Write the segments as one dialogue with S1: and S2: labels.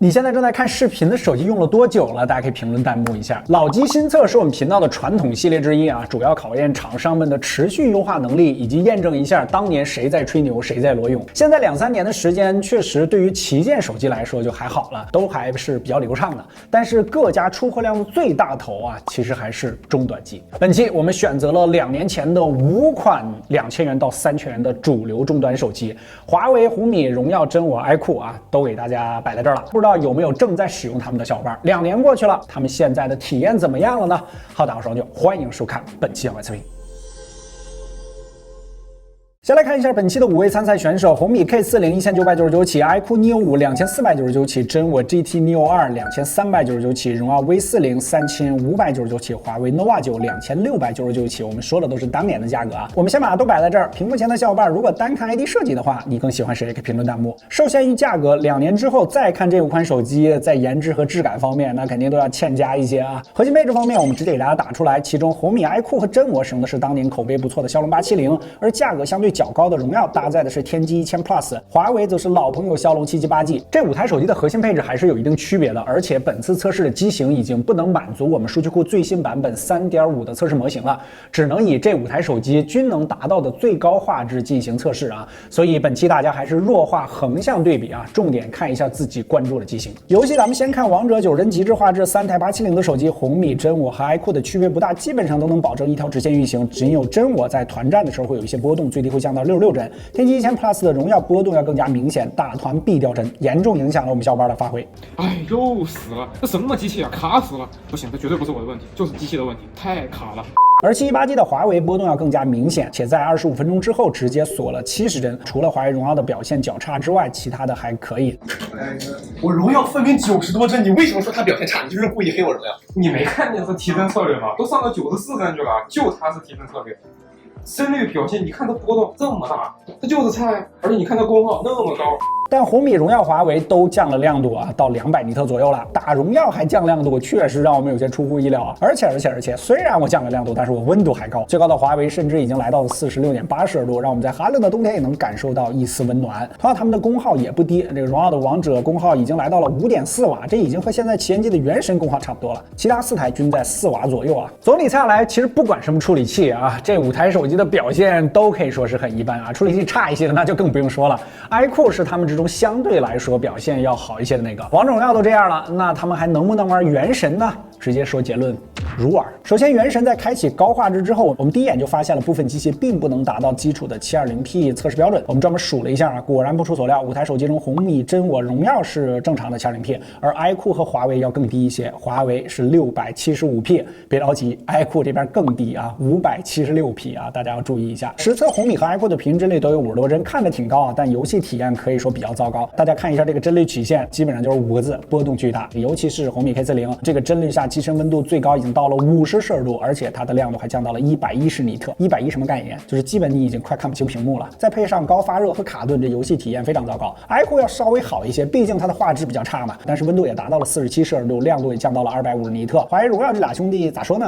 S1: 你现在正在看视频的手机用了多久了？大家可以评论弹幕一下。老机新测是我们频道的传统系列之一啊，主要考验厂商们的持续优化能力，以及验证一下当年谁在吹牛，谁在裸泳。现在2-3年的时间，确实对于旗舰手机来说就还好了，都还是比较流畅的。但是各家出货量的最大头啊，其实还是中端机。本期我们选择了2年前的5款2000元到3000元的主流终端手机，华为、红米、荣耀、真我、iQOO 啊，都给大家摆在这儿了。不知道有没有正在使用它们的小伙伴？2年过去了，他们现在的体验怎么样了呢？好，打个双就，欢迎收看本期小白测评。先来看一下本期的5位参赛选手：红米 K40 1999起，iQOO Neo 5 2499起，真我 GT Neo 2 2399起，荣耀 V40 3599起，华为 nova 9 2699起。我们说的都是当年的价格啊。我们先把它都摆在这儿。屏幕前的小伙伴，如果单看 ID 设计的话，你更喜欢谁？给评论弹幕。受限于价格，2年之后再看这5款手机，在颜值和质感方面，那肯定都要欠佳一些啊。核心配置方面，我们直接给大家打出来，其中红米 iQOO 和真我使用的是当年口碑不错的骁龙870，而价格相对较高的荣耀搭载的是天玑1000 Plus， 华为则是老朋友骁龙778G。这5台手机的核心配置还是有一定区别的，而且本次测试的机型已经不能满足我们数据库最新版本 3.5 的测试模型了，只能以这5台手机均能达到的最高画质进行测试啊。所以本期大家还是弱化横向对比啊，重点看一下自己关注的机型。游戏咱们先看王者9帧极致画质3台870的手机，红米、真我和 iQOO 的区别不大，基本上都能保证一条直线运行，只有真我在团战的时候会有一些波动，最低会降到66帧。天玑1000 Plus 的荣耀波动要更加明显，大团必掉帧，严重影响了我们小伙伴的发挥。
S2: 哎，又死了！这什么机器啊？卡死了！不行，这绝对不是我的问题，就是机器的问题，太卡了。
S1: 而718G 的华为波动要更加明显，且在25分钟之后直接锁了70帧。除了华为荣耀的表现较差之外，其他的还可以。
S3: 我荣耀分明90多帧，你为什么说它表现差？你就是故意黑我荣耀？
S2: 你没看见是提帧策略吗？都上到94帧去了，就它是提帧策略。帧率表现，你看它波动这么大，它就是差呀。而且你看它功耗那么高。
S1: 但红米、荣耀、华为都降了亮度啊，到200尼特左右了。打荣耀还降亮度，确实让我们有些出乎意料啊。而且，虽然我降了亮度，但是我温度还高。最高的华为甚至已经来到了46.8摄氏度，让我们在寒冷的冬天也能感受到一丝温暖。同样，他们的功耗也不低，这个荣耀的王者功耗已经来到了5.4瓦，这已经和现在旗舰机的原神功耗差不多了。其他4台均在4瓦左右啊。总体下来，其实不管什么处理器啊，这5台手机的表现都可以说是很一般啊。处理器差一些的那就更不用说了。iQOO 是他们之中相对来说表现要好一些的那个，王者荣耀都这样了，那他们还能不能玩原神呢？直接说结论，如饵。首先，原神在开启高画质之后，我们第一眼就发现了部分机器并不能达到基础的 720P 测试标准。我们专门数了一下啊，果然不出所料，5台手机中，红米、真我、荣耀是正常的 720P， 而 iQOO 和华为要更低一些，华为是675P。别着急 ，iQOO 这边更低啊，576P 啊，大家要注意一下。实测红米和 iQOO 的平均帧率都有50多帧，看着挺高啊，但游戏体验可以说比较糟糕。大家看一下这个帧率曲线，基本上就是5个字：波动巨大。尤其是红米 K40， 这个帧率下机身温度最高已经到了50摄氏度，而且它的亮度还降到了110尼特。110什么概念？就是基本你已经快看不清屏幕了。再配上高发热和卡顿，这游戏体验非常糟糕。iQOO 要稍微好一些，毕竟它的画质比较差嘛，但是温度也达到了47摄氏度，亮度也降到了250尼特。华为、荣耀这俩兄弟咋说呢？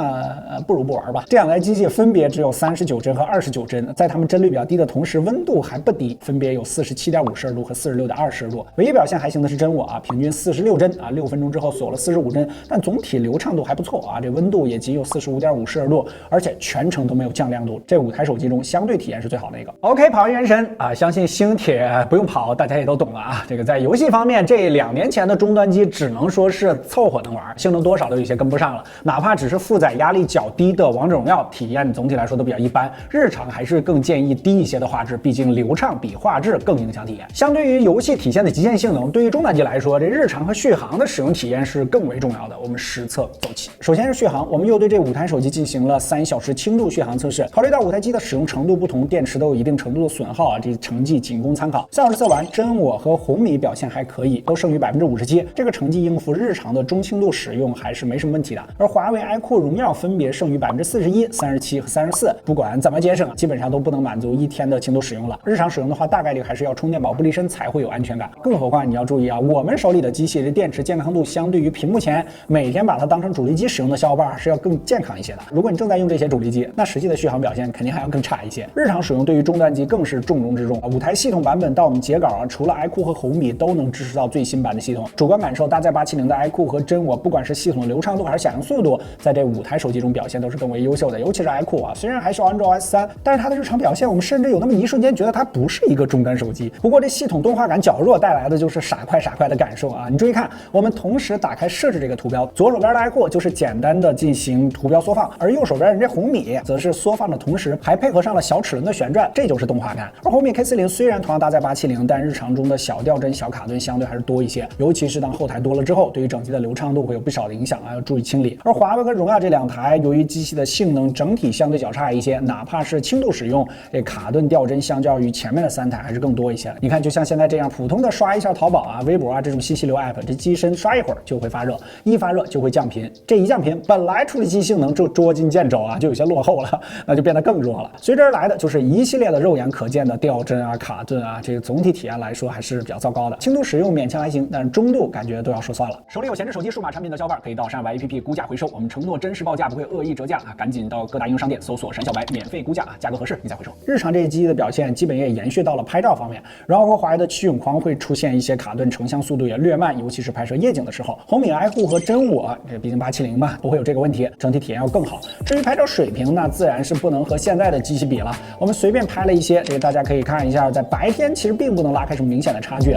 S1: 不如不玩吧。这2台机器分别只有39帧和29帧，在它们帧率比较低的同时，温度还不低，分别有47.5摄氏度和46.2摄氏度。唯一表现还行的是真我啊，平均46帧啊，6分钟之后锁了45帧，但总体流畅度还不错啊，这温度也仅有45.5摄氏度，而且全程都没有降亮度。这5台手机中相对体验是最好的一个。OK， 跑完原神啊，相信星铁不用跑，大家也都懂了啊。这个在游戏方面，这2年前的终端机只能说是凑合能玩，性能多少都有些跟不上了。哪怕只是负载压力较低的王者荣耀，体验总体来说都比较一般。日常还是更建议低一些的画质，毕竟流畅比画质更影响体验。相对于游戏体现的极限性能，对于终端机来说，这日常和续航的使用体验是更为重要的。我们实测走起。首先是续航，我们又对这5台手机进行了3小时轻度续航测试。考虑到5台机的使用程度不同，电池都有一定程度的损耗啊，这成绩仅供参考。3小时测完，真我和红米表现还可以，都剩余57%，这个成绩应付日常的中轻度使用还是没什么问题的。而华为、iQOO、荣耀分别剩余41%、37%和34%，不管怎么节省，基本上都不能满足1天的轻度使用了。日常使用的话，大概率还是要充电宝不离身才会有安全感。更何况你要注意啊，我们手里的机器的电池健康度相对于屏幕前每天把它当成主力机使用的小伙伴板是要更健康一些的。如果你正在用这些主力机，那实际的续航表现肯定还要更差一些。日常使用对于终端机更是重中之重。5台系统版本到我们截稿啊，除了 iQOO 和红米都能支持到最新版的系统。主观感受，搭载870的 iQOO 和真我，不管是系统的流畅度还是响应速度，在这5台手机中表现都是更为优秀的。尤其是 iQOO 啊，虽然还是 Android OS 3，但是它的日常表现，我们甚至有那么一瞬间觉得它不是一个终端手机。不过这系统动画感较弱带来的就是傻快的感受啊！你注意看，我们同时打开设置这个图标，左手边的 iQOO 就是简单的进行图标缩放，而右手边人家红米则是缩放的同时还配合上了小齿轮的旋转，这就是动画感。而红米 K40虽然同样搭载870，但日常中的小掉帧、小卡顿相对还是多一些，尤其是当后台多了之后，对于整机的流畅度会有不少的影响啊，要注意清理。而华为和荣耀这2台，由于机器的性能整体相对较差一些，哪怕是轻度使用，这卡顿掉帧相较于前面的3台还是更多一些。你看，就像现在这样普通的刷一下淘宝啊、微博啊这种信息流 app， 这机身刷一会儿就会发热，一发热就会降频，这一降频，本来处理器性能就捉襟见肘啊，就有些落后了，那就变得更弱了。随之而来的就是一系列的肉眼可见的掉帧啊、卡顿啊，这个总体体验来说还是比较糟糕的。轻度使用勉强还行，但是中度感觉都要说算了。手里有闲置手机数码产品的小伙伴可以到山小白 APP 估价回收，我们承诺真实报价，不会恶意折价啊！赶紧到各大应用商店搜索山小白免费估价啊，价格合适你再回收。日常这一机器的表现基本也延续到了拍照方面，然后和华为的奇永框会出现一些卡顿，成像速度也略慢，尤其是拍摄夜景的时候。红米 iQOO 和真我，这毕竟870嘛，不会有这个问题，整体体验要更好。至于拍照水平，那自然是不能和现在的机器比了。我们随便拍了一些，这个大家可以看一下，在白天其实并不能拉开什么明显的差距。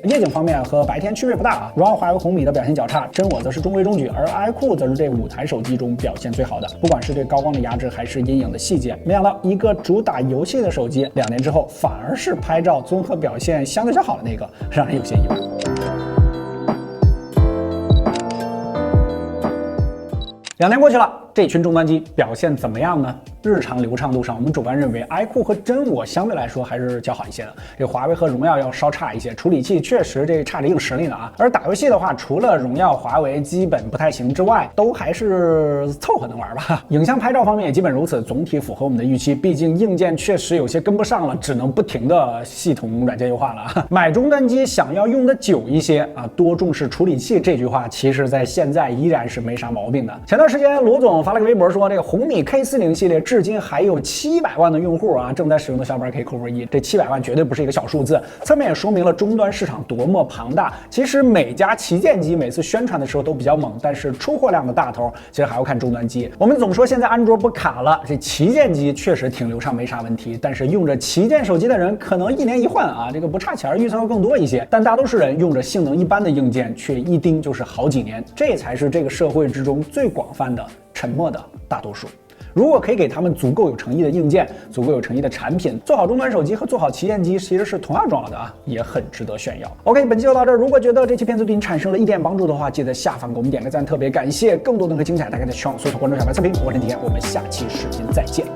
S1: 夜景方面和白天区别不大啊，荣耀、华为、红米的表现较差，真我则是中规中矩，而 iQOO 则是这5台手机中表现最好的，不管是对高光的压制还是阴影的细节。没想到一个主打游戏的手机，2年之后反而是拍照综合表现相对较好的那个，让人有些意外。2年过去了，这群终端机表现怎么样呢？日常流畅度上，我们主观认为 iQOO 和真我相对来说还是较好一些的，这华为和荣耀要稍差一些，处理器确实这差着硬实力呢啊。而打游戏的话，除了荣耀、华为基本不太行之外，都还是凑合能玩吧。影像拍照方面也基本如此，总体符合我们的预期。毕竟硬件确实有些跟不上了，只能不停的系统软件优化了。买终端机想要用的久一些啊，多重视处理器这句话，其实在现在依然是没啥毛病的。前段时间罗总发了个微博说，这个红米 K40系列至今还有700万的用户啊，正在使用的小伙伴可以扣分1，这700万绝对不是一个小数字，侧面也说明了终端市场多么庞大。其实每家旗舰机每次宣传的时候都比较猛，但是出货量的大头其实还要看终端机。我们总说现在安卓不卡了，这旗舰机确实挺流畅没啥问题，但是用着旗舰手机的人可能1年一换啊，这个不差钱，预算要更多一些，但大多数人用着性能一般的硬件却一盯就是好几年，这才是这个社会之中最广泛的沉默的大多数。如果可以给他们足够有诚意的硬件，足够有诚意的产品，做好终端手机和做好旗舰机其实是同样重要的啊，也很值得炫耀。OK， 本期就到这儿。如果觉得这期片子对你产生了一点帮助的话，记得下方给我们点个赞，特别感谢。更多的和精彩，大家在圈搜索关注小白测评，我是陈铁，我们下期视频再见。